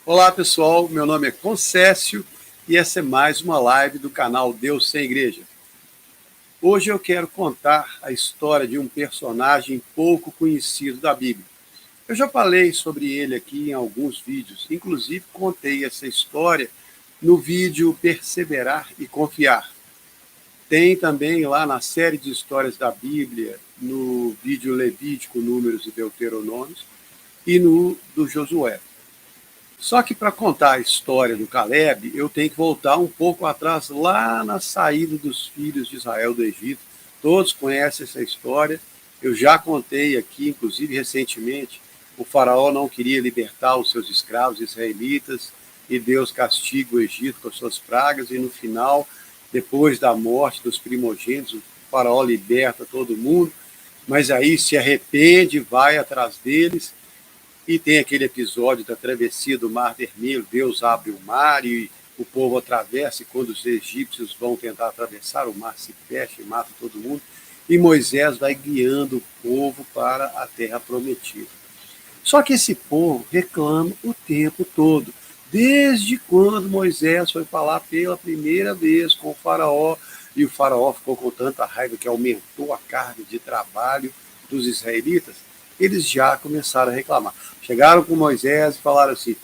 Olá pessoal, meu nome é Concécio e essa é mais uma live do canal Deus Sem Igreja. Hoje eu quero contar a história de um personagem pouco conhecido da Bíblia. Eu já falei sobre ele aqui em alguns vídeos, inclusive contei essa história no vídeo Perseverar e Confiar. Tem também lá na série de histórias da Bíblia, no vídeo Levítico, Números e Deuteronômios, e no do Josué. Só que para contar a história do Caleb, eu tenho que voltar um pouco atrás, lá na saída dos filhos de Israel do Egito. Todos conhecem essa história. Eu já contei aqui, inclusive recentemente, o faraó não queria libertar os seus escravos israelitas e Deus castiga o Egito com as suas pragas e no final, depois da morte dos primogênitos, o faraó liberta todo mundo, mas aí se arrepende, vai atrás deles. E tem aquele episódio da travessia do Mar Vermelho, Deus abre o mar e o povo atravessa, e quando os egípcios vão tentar atravessar, o mar se fecha e mata todo mundo, e Moisés vai guiando o povo para a terra prometida. Só que esse povo reclama o tempo todo, desde quando Moisés foi falar pela primeira vez com o faraó, e o faraó ficou com tanta raiva que aumentou a carga de trabalho dos israelitas, eles já começaram a reclamar. Chegaram com Moisés e falaram assim: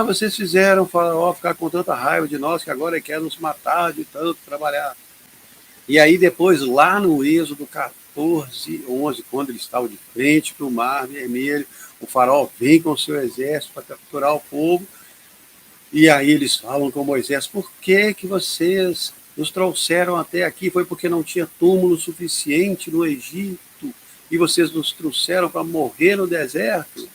vocês fizeram o faraó ficar com tanta raiva de nós que agora quer nos matar de tanto trabalhar. E aí depois, lá no Êxodo 14, 11, quando eles estavam de frente para o Mar Vermelho, o faraó vem com o seu exército para capturar o povo, e aí eles falam com Moisés: por que vocês nos trouxeram até aqui? Foi porque não tinha túmulo suficiente no Egito e vocês nos trouxeram para morrer no deserto?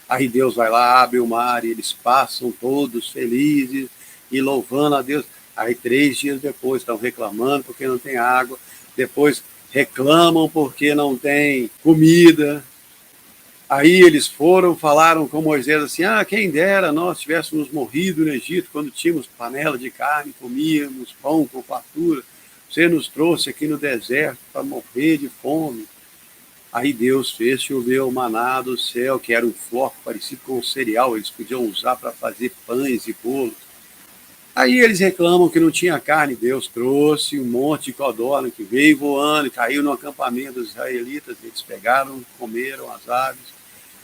Aí Deus vai lá, abre o mar e eles passam todos felizes e louvando a Deus. Aí 3 dias depois estão reclamando porque não tem água, depois reclamam porque não tem comida. Aí eles falaram com Moisés assim: quem dera nós tivéssemos morrido no Egito quando tínhamos panela de carne, comíamos pão com fartura. Você nos trouxe aqui no deserto para morrer de fome. Aí Deus fez chover o maná do céu, que era um floco parecido com um cereal, eles podiam usar para fazer pães e bolos. Aí eles reclamam que não tinha carne, Deus trouxe um monte de codorna que veio voando, caiu no acampamento dos israelitas, eles pegaram, comeram as aves.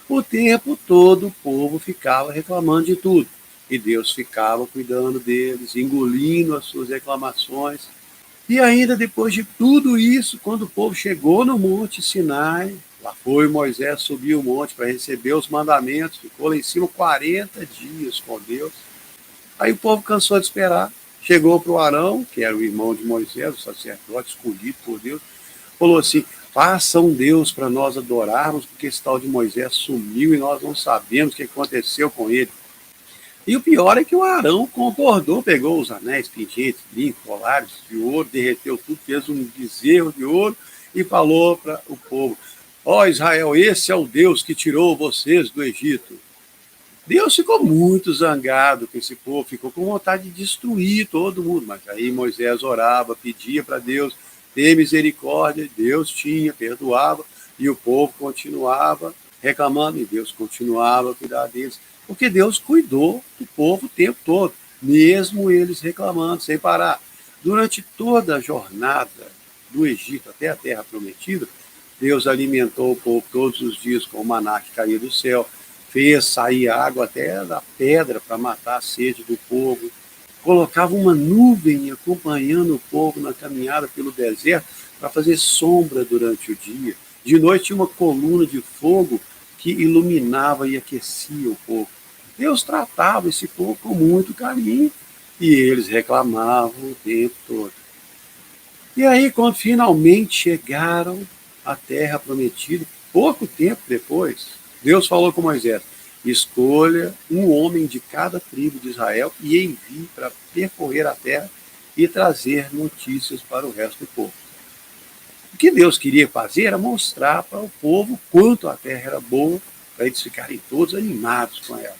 O tempo todo o povo ficava reclamando de tudo, e Deus ficava cuidando deles, engolindo as suas reclamações. E ainda depois de tudo isso, quando o povo chegou no Monte Sinai, lá foi Moisés subir o monte para receber os mandamentos, ficou lá em cima 40 dias com Deus. Aí o povo cansou de esperar, chegou para o Arão, que era o irmão de Moisés, o sacerdote escolhido por Deus, falou assim: faça um Deus para nós adorarmos, porque esse tal de Moisés sumiu e nós não sabemos o que aconteceu com ele. E o pior é que o Arão concordou, pegou os anéis, pingentes, brincos, colares de ouro, derreteu tudo, fez um bezerro de ouro e falou para o povo: Israel, esse é o Deus que tirou vocês do Egito. Deus ficou muito zangado com esse povo, ficou com vontade de destruir todo mundo, mas aí Moisés orava, pedia para Deus ter misericórdia, Deus tinha, perdoava, e o povo continuava reclamando, e Deus continuava a cuidar deles, porque Deus cuidou do povo o tempo todo, mesmo eles reclamando sem parar. Durante toda a jornada do Egito até a Terra Prometida, Deus alimentou o povo todos os dias com o maná que caía do céu, fez sair água até da pedra para matar a sede do povo, colocava uma nuvem acompanhando o povo na caminhada pelo deserto para fazer sombra durante o dia. De noite tinha uma coluna de fogo que iluminava e aquecia o povo. Deus tratava esse povo com muito carinho e eles reclamavam o tempo todo. E aí, quando finalmente chegaram à Terra Prometida, pouco tempo depois, Deus falou com Moisés: escolha um homem de cada tribo de Israel e envie para percorrer a terra e trazer notícias para o resto do povo. O que Deus queria fazer era mostrar para o povo quanto a terra era boa, para eles ficarem todos animados com ela.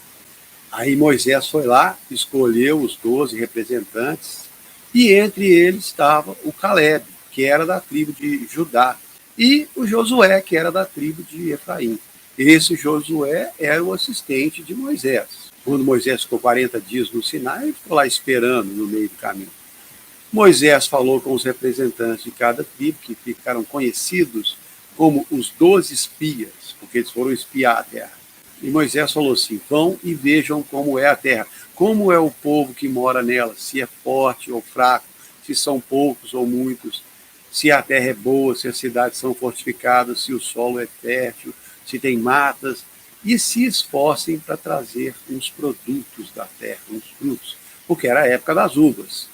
Aí Moisés foi lá, escolheu os 12 representantes, e entre eles estava o Caleb, que era da tribo de Judá, e o Josué, que era da tribo de Efraim. Esse Josué era o assistente de Moisés. Quando Moisés ficou 40 dias no Sinai, ele ficou lá esperando no meio do caminho. Moisés falou com os representantes de cada tribo, que ficaram conhecidos como os 12 espias, porque eles foram espiar a terra. E Moisés falou assim: vão e vejam como é a terra, como é o povo que mora nela, se é forte ou fraco, se são poucos ou muitos, se a terra é boa, se as cidades são fortificadas, se o solo é fértil, se tem matas, e se esforcem para trazer uns produtos da terra, uns frutos, porque era a época das uvas.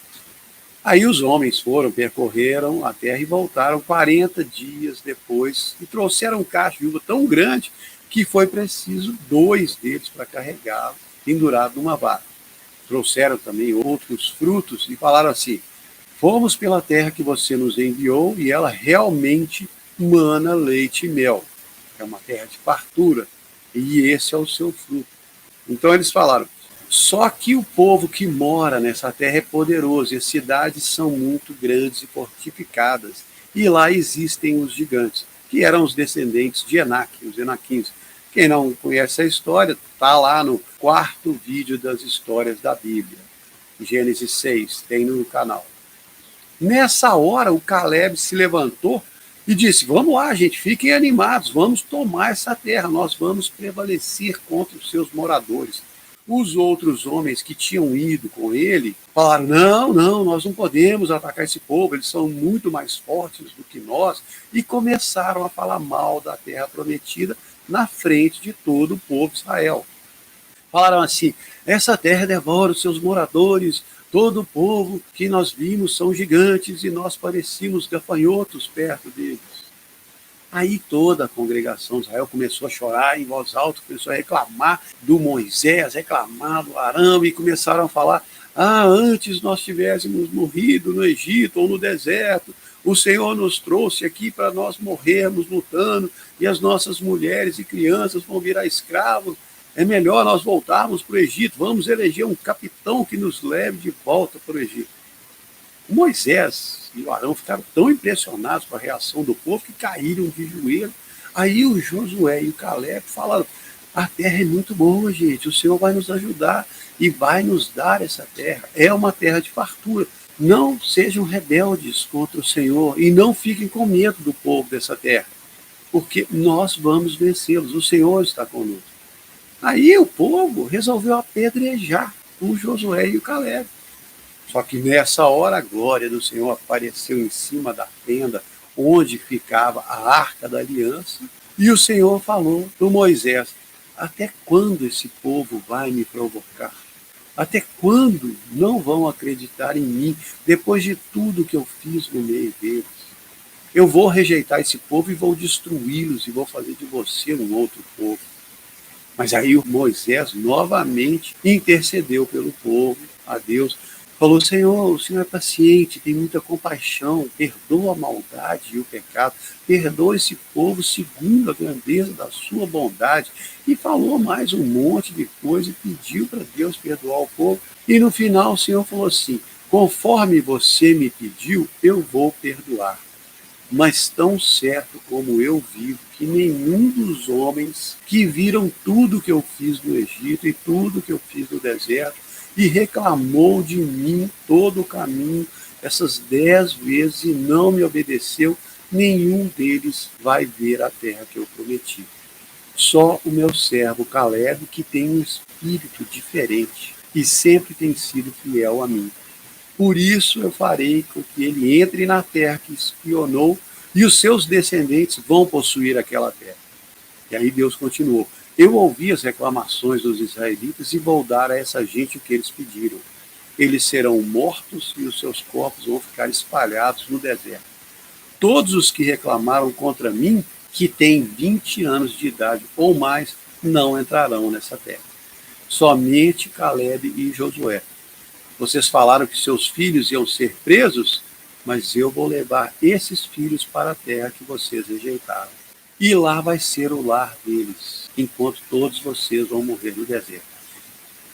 Aí os homens foram, percorreram a terra e voltaram 40 dias depois e trouxeram um cacho de uva tão grande que foi preciso 2 deles para carregá-lo, pendurado numa vara. Trouxeram também outros frutos e falaram assim: fomos pela terra que você nos enviou e ela realmente mana leite e mel. É uma terra de fartura e esse é o seu fruto. Então eles falaram: só que o povo que mora nessa terra é poderoso e as cidades são muito grandes e fortificadas. E lá existem os gigantes, que eram os descendentes de Enac, os Enaquins. Quem não conhece a história, está lá no 4º vídeo das histórias da Bíblia, Gênesis 6, tem no canal. Nessa hora, o Caleb se levantou e disse: vamos lá, gente, fiquem animados, vamos tomar essa terra, nós vamos prevalecer contra os seus moradores. Os outros homens que tinham ido com ele falaram: não, não, nós não podemos atacar esse povo, eles são muito mais fortes do que nós, e começaram a falar mal da terra prometida na frente de todo o povo de Israel. Falaram assim: essa terra devora os seus moradores, todo o povo que nós vimos são gigantes e nós parecíamos gafanhotos perto deles. Aí toda a congregação de Israel começou a chorar em voz alta, começou a reclamar do Moisés, reclamar do Arão, e começaram a falar: antes nós tivéssemos morrido no Egito ou no deserto, o Senhor nos trouxe aqui para nós morrermos lutando, e as nossas mulheres e crianças vão virar escravos. É melhor nós voltarmos para o Egito, vamos eleger um capitão que nos leve de volta para o Egito. Moisés e o Arão ficaram tão impressionados com a reação do povo que caíram de joelho. Aí o Josué e o Caleb falaram: a terra é muito boa, gente, o Senhor vai nos ajudar e vai nos dar essa terra. É uma terra de fartura. Não sejam rebeldes contra o Senhor e não fiquem com medo do povo dessa terra, porque nós vamos vencê-los, o Senhor está conosco. Aí o povo resolveu apedrejar o Josué e o Caleb. Só que nessa hora a glória do Senhor apareceu em cima da tenda onde ficava a Arca da Aliança, e o Senhor falou para Moisés: até quando esse povo vai me provocar? Até quando não vão acreditar em mim depois de tudo que eu fiz no meio deles? Eu vou rejeitar esse povo e vou destruí-los e vou fazer de você um outro povo. Mas aí o Moisés novamente intercedeu pelo povo a Deus. Falou: Senhor, o Senhor é paciente, tem muita compaixão, perdoa a maldade e o pecado, perdoa esse povo segundo a grandeza da sua bondade. E falou mais um monte de coisa e pediu para Deus perdoar o povo. E no final o Senhor falou assim: conforme você me pediu, eu vou perdoar. Mas tão certo como eu vivo, que nenhum dos homens que viram tudo que eu fiz no Egito e tudo que eu fiz no deserto e reclamou de mim todo o caminho, essas 10 vezes, e não me obedeceu, nenhum deles vai ver a terra que eu prometi. Só o meu servo Caleb, que tem um espírito diferente e sempre tem sido fiel a mim. Por isso eu farei com que ele entre na terra que espionou, e os seus descendentes vão possuir aquela terra. E aí Deus continuou: eu ouvi as reclamações dos israelitas e vou dar a essa gente o que eles pediram. Eles serão mortos e os seus corpos vão ficar espalhados no deserto. Todos os que reclamaram contra mim, que têm 20 anos de idade ou mais, não entrarão nessa terra. Somente Caleb e Josué. Vocês falaram que seus filhos iam ser presos, mas eu vou levar esses filhos para a terra que vocês rejeitaram. E lá vai ser o lar deles, enquanto todos vocês vão morrer no deserto.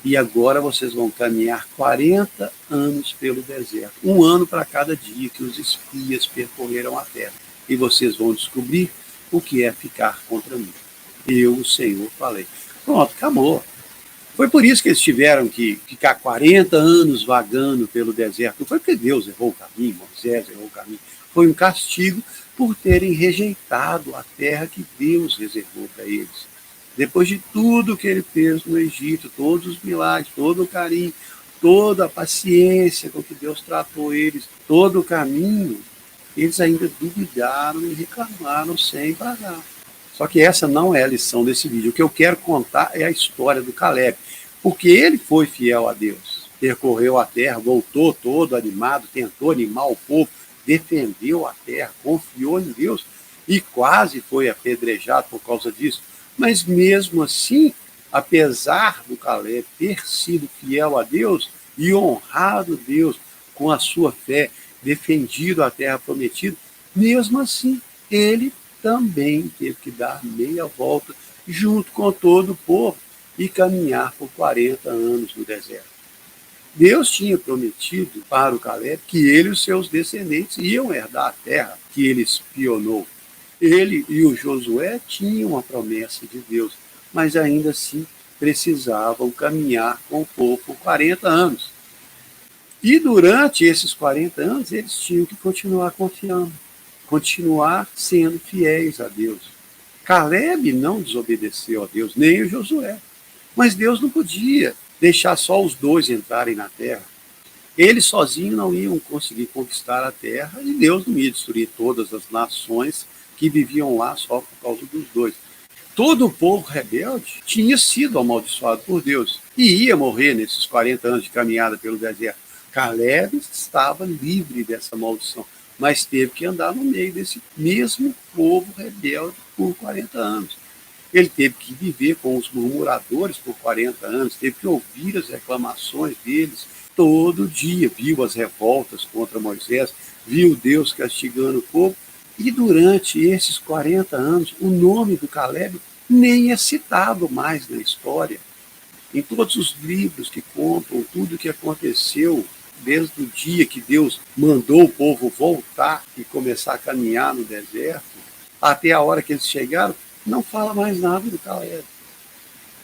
E agora vocês vão caminhar 40 anos pelo deserto, 1 ano para cada dia que os espias percorreram a terra. E vocês vão descobrir o que é ficar contra mim. Eu, o Senhor, falei. Pronto, acabou. Foi por isso que eles tiveram que ficar 40 anos vagando pelo deserto. Não foi porque Deus errou o caminho, Moisés errou o caminho. Foi um castigo por terem rejeitado a terra que Deus reservou para eles. Depois de tudo que ele fez no Egito, todos os milagres, todo o carinho, toda a paciência com que Deus tratou eles, todo o caminho, eles ainda duvidaram e reclamaram sem pagar. Só que essa não é a lição desse vídeo. O que eu quero contar é a história do Caleb, porque ele foi fiel a Deus. Percorreu a terra, voltou todo animado, tentou animar o povo, defendeu a terra, confiou em Deus e quase foi apedrejado por causa disso. Mas mesmo assim, apesar do Caleb ter sido fiel a Deus e honrado Deus com a sua fé, defendido a terra prometida, mesmo assim, ele também teve que dar meia volta junto com todo o povo e caminhar por 40 anos no deserto. Deus tinha prometido para o Caleb que ele e os seus descendentes iam herdar a terra que ele espionou. Ele e o Josué tinham a promessa de Deus, mas ainda assim precisavam caminhar com o povo por 40 anos. E durante esses 40 anos, eles tinham que continuar confiando, continuar sendo fiéis a Deus. Caleb não desobedeceu a Deus, nem o Josué. Mas Deus não podia deixar só os dois entrarem na terra. Eles sozinhos não iam conseguir conquistar a terra e Deus não ia destruir todas as nações que viviam lá só por causa dos dois. Todo o povo rebelde tinha sido amaldiçoado por Deus e ia morrer nesses 40 anos de caminhada pelo deserto. Caleb estava livre dessa maldição, mas teve que andar no meio desse mesmo povo rebelde por 40 anos. Ele teve que viver com os murmuradores por 40 anos, teve que ouvir as reclamações deles todo dia, viu as revoltas contra Moisés, viu Deus castigando o povo, e durante esses 40 anos, o nome do Caleb nem é citado mais na história. Em todos os livros que contam tudo o que aconteceu, desde o dia que Deus mandou o povo voltar e começar a caminhar no deserto, até a hora que eles chegaram, não fala mais nada do Caleb.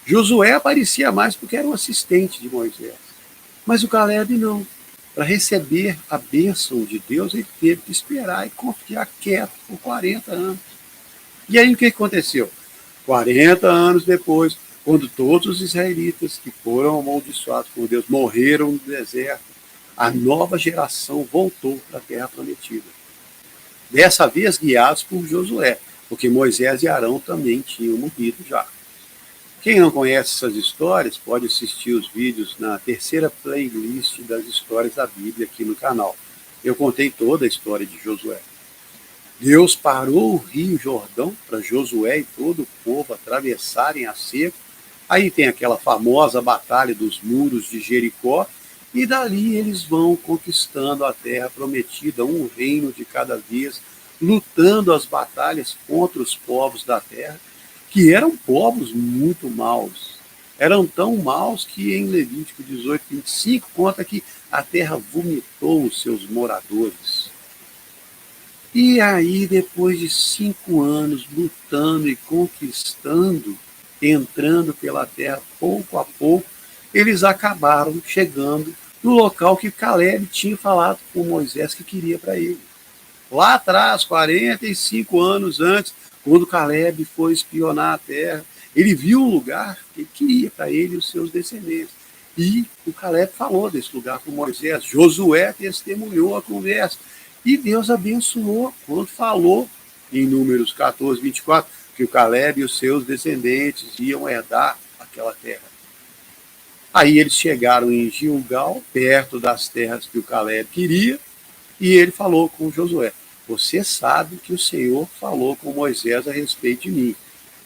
Josué aparecia mais porque era um assistente de Moisés. Mas o Caleb não. Para receber a bênção de Deus, ele teve que esperar e confiar quieto por 40 anos. E aí o que aconteceu? 40 anos depois, quando todos os israelitas que foram amaldiçoados por Deus morreram no deserto, a nova geração voltou para a terra prometida. Dessa vez guiados por Josué, porque Moisés e Arão também tinham morrido já. Quem não conhece essas histórias pode assistir os vídeos na terceira playlist das histórias da Bíblia aqui no canal. Eu contei toda a história de Josué. Deus parou o rio Jordão para Josué e todo o povo atravessarem a seco. Aí tem aquela famosa batalha dos muros de Jericó, e dali eles vão conquistando a terra prometida, um reino de cada vez, lutando as batalhas contra os povos da terra, que eram povos muito maus. Eram tão maus que em Levítico 18, 25, conta que a terra vomitou os seus moradores. E aí, depois de 5 anos lutando e conquistando, entrando pela terra pouco a pouco, eles acabaram chegando no local que Caleb tinha falado com Moisés que queria para ele. Lá atrás, 45 anos antes, quando Caleb foi espionar a terra, ele viu um lugar que ele queria para ele e os seus descendentes. E o Caleb falou desse lugar com Moisés. Josué testemunhou a conversa. E Deus abençoou quando falou, em Números 14, 24, que o Caleb e os seus descendentes iam herdar aquela terra. Aí eles chegaram em Gilgal, perto das terras que o Caleb queria, e ele falou com Josué: você sabe que o Senhor falou com Moisés a respeito de mim.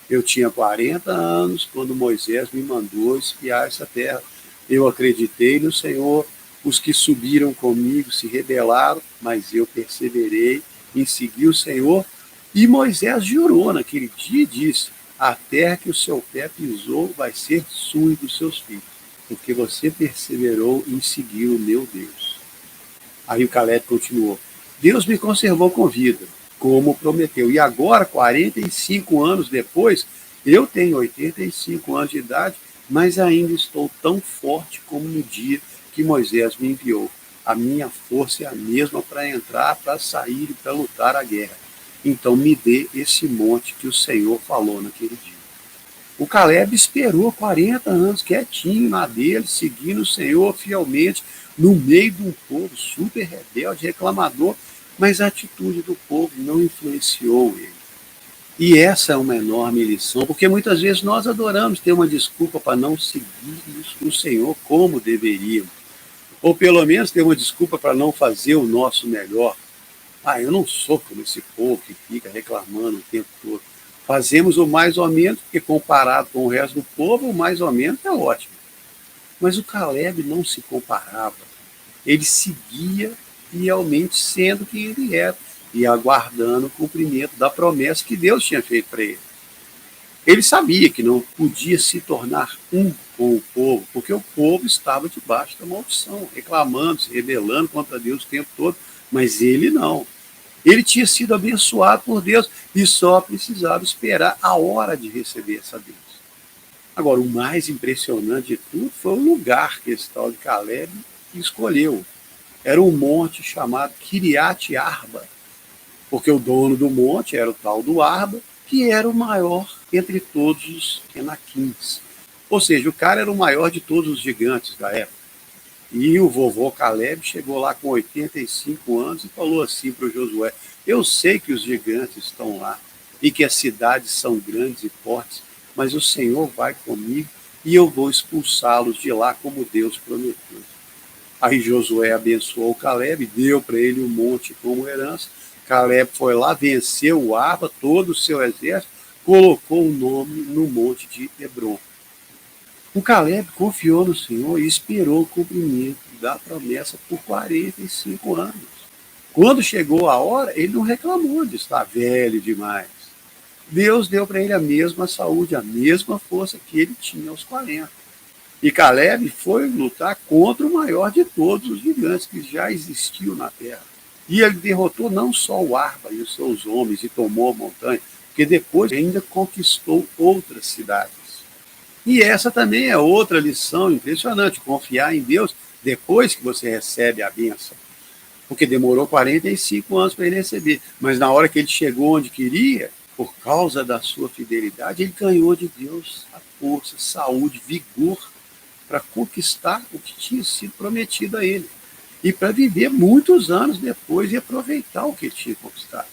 Eu tinha 40 anos quando Moisés me mandou espiar essa terra. Eu acreditei no Senhor. Os que subiram comigo se rebelaram, mas eu perseverei em seguir o Senhor. E Moisés jurou naquele dia e disse: a terra que o seu pé pisou vai ser sua e dos seus filhos, porque você perseverou em seguir o meu Deus. Aí o Caleb continuou: Deus me conservou com vida, como prometeu. E agora, 45 anos depois, eu tenho 85 anos de idade mas ainda estou tão forte como no dia que Moisés me enviou. A minha força é a mesma para entrar, para sair e para lutar a guerra. Então me dê esse monte que o Senhor falou naquele dia. O Caleb esperou 40 anos quietinho na dele, seguindo o Senhor fielmente, no meio de um povo super rebelde, reclamador, mas a atitude do povo não influenciou ele. E essa é uma enorme lição, porque muitas vezes nós adoramos ter uma desculpa para não seguirmos o Senhor como deveríamos. Ou pelo menos ter uma desculpa para não fazer o nosso melhor. Ah, eu não sou como esse povo que fica reclamando o tempo todo. Fazemos o mais ou menos, porque comparado com o resto do povo, o mais ou menos é ótimo. Mas o Caleb não se comparava. Ele seguia fielmente sendo quem ele era e aguardando o cumprimento da promessa que Deus tinha feito para ele. Ele sabia que não podia se tornar um com o povo, porque o povo estava debaixo da maldição, reclamando, se rebelando contra Deus o tempo todo, mas ele não. Ele tinha sido abençoado por Deus e só precisava esperar a hora de receber essa bênção. Agora, o mais impressionante de tudo foi o lugar que esse tal de Caleb escolheu. Era um monte chamado Kiriat Arba, porque o dono do monte era o tal do Arba, que era o maior entre todos os Enaquins. Ou seja, o cara era o maior de todos os gigantes da época. E o vovô Caleb chegou lá com 85 anos e falou assim para o Josué: eu sei que os gigantes estão lá e que as cidades são grandes e fortes, mas o Senhor vai comigo e eu vou expulsá-los de lá como Deus prometeu. Aí Josué abençoou Caleb, deu para ele um monte como herança. Caleb foi lá, venceu o Arba, todo o seu exército, colocou o nome no monte de Hebron. O Caleb confiou no Senhor e esperou o cumprimento da promessa por 45 anos. Quando chegou a hora, ele não reclamou de estar velho demais. Deus deu para ele a mesma saúde, a mesma força que ele tinha aos 40. E Caleb foi lutar contra o maior de todos os gigantes que já existiam na terra. E ele derrotou não só o Arba e os seus homens e tomou a montanha, porque depois ainda conquistou outras cidades. E essa também é outra lição impressionante, confiar em Deus depois que você recebe a bênção. Porque demorou 45 anos para ele receber, mas na hora que ele chegou onde queria, por causa da sua fidelidade, ele ganhou de Deus a força, saúde, vigor para conquistar o que tinha sido prometido a ele. E para viver muitos anos depois e aproveitar o que ele tinha conquistado.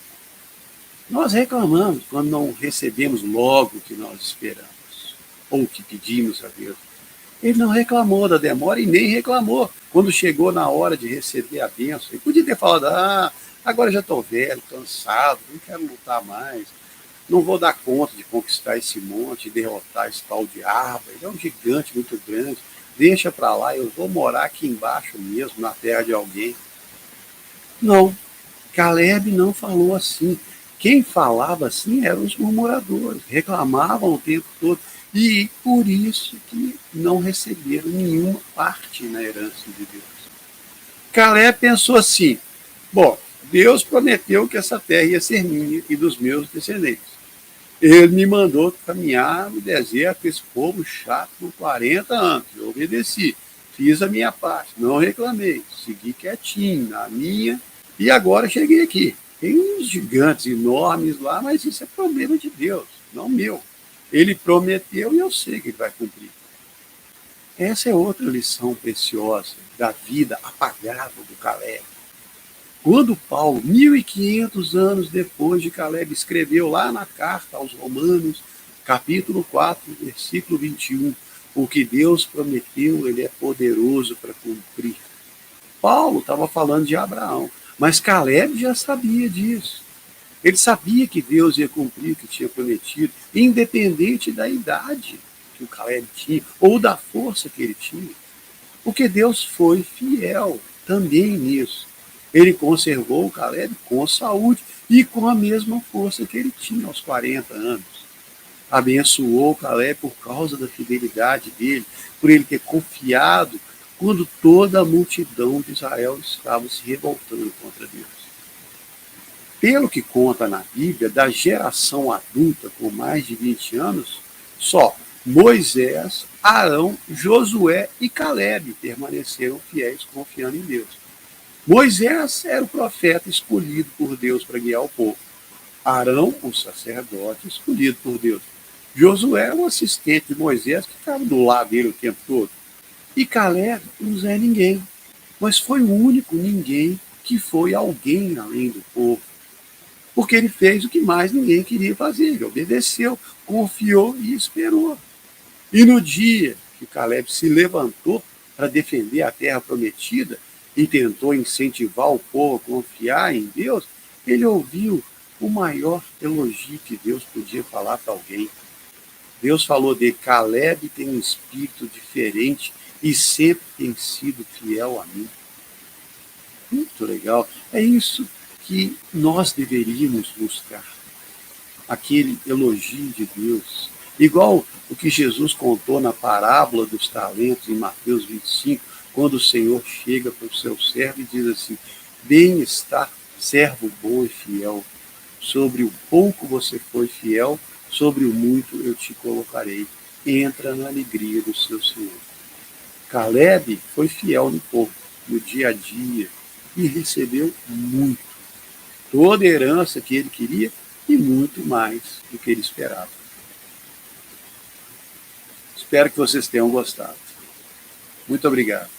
Nós reclamamos quando não recebemos logo o que nós esperamos ou o que pedimos a Deus. Ele não reclamou da demora e nem reclamou quando chegou na hora de receber a bênção. Ele podia ter falado: agora já estou velho, cansado, não quero lutar mais, não vou dar conta de conquistar esse monte, derrotar esse tal de Arba, ele é um gigante muito grande, deixa para lá, eu vou morar aqui embaixo mesmo, na terra de alguém. Não, Caleb não falou assim. Quem falava assim eram os murmuradores, reclamavam o tempo todo. E por isso que não receberam nenhuma parte na herança de Deus. Caleb pensou assim: bom, Deus prometeu que essa terra ia ser minha e dos meus descendentes. Ele me mandou caminhar no deserto, esse povo chato, por 40 anos. Eu obedeci, fiz a minha parte, não reclamei, segui quietinho na minha e agora cheguei aqui. Tem uns gigantes enormes lá, mas isso é problema de Deus, não meu. Ele prometeu e eu sei que ele vai cumprir. Essa é outra lição preciosa da vida apagada do Caleb. Quando Paulo, 1500 anos depois de Caleb, escreveu lá na carta aos Romanos, capítulo 4, versículo 21, o que Deus prometeu, ele é poderoso para cumprir. Paulo estava falando de Abraão, mas Caleb já sabia disso. Ele sabia que Deus ia cumprir o que tinha prometido, independente da idade que o Caleb tinha, ou da força que ele tinha. Porque Deus foi fiel também nisso. Ele conservou o Caleb com saúde e com a mesma força que ele tinha aos 40 anos. Abençoou o Caleb por causa da fidelidade dele, por ele ter confiado quando toda a multidão de Israel estava se revoltando contra Deus. Pelo que conta na Bíblia, da geração adulta com mais de 20 anos, só Moisés Arão, Josué e Calebe permaneceram fiéis, confiando em Deus. Moisés era o profeta escolhido por Deus para guiar o povo. Arão, o sacerdote escolhido por Deus. Josué era um assistente de Moisés que ficava do lado dele o tempo todo. E Caleb não é ninguém, mas foi o único ninguém que foi alguém além do povo. Porque ele fez o que mais ninguém queria fazer. Ele obedeceu, confiou e esperou. E no dia que Caleb se levantou para defender a terra prometida e tentou incentivar o povo a confiar em Deus, ele ouviu o maior elogio que Deus podia falar para alguém. Deus falou de Caleb tem um espírito diferente e sempre tem sido fiel a mim. Muito legal. É isso que nós deveríamos buscar. Aquele elogio de Deus. Igual o que Jesus contou na parábola dos talentos em Mateus 25, quando o Senhor chega para o seu servo e diz assim: bem está, servo bom e fiel. Sobre o pouco você foi fiel, sobre o muito eu te colocarei. Entra na alegria do seu Senhor. Caleb foi fiel no pouco, no dia a dia, e recebeu muito. Toda a herança que ele queria e muito mais do que ele esperava. Espero que vocês tenham gostado. Muito obrigado.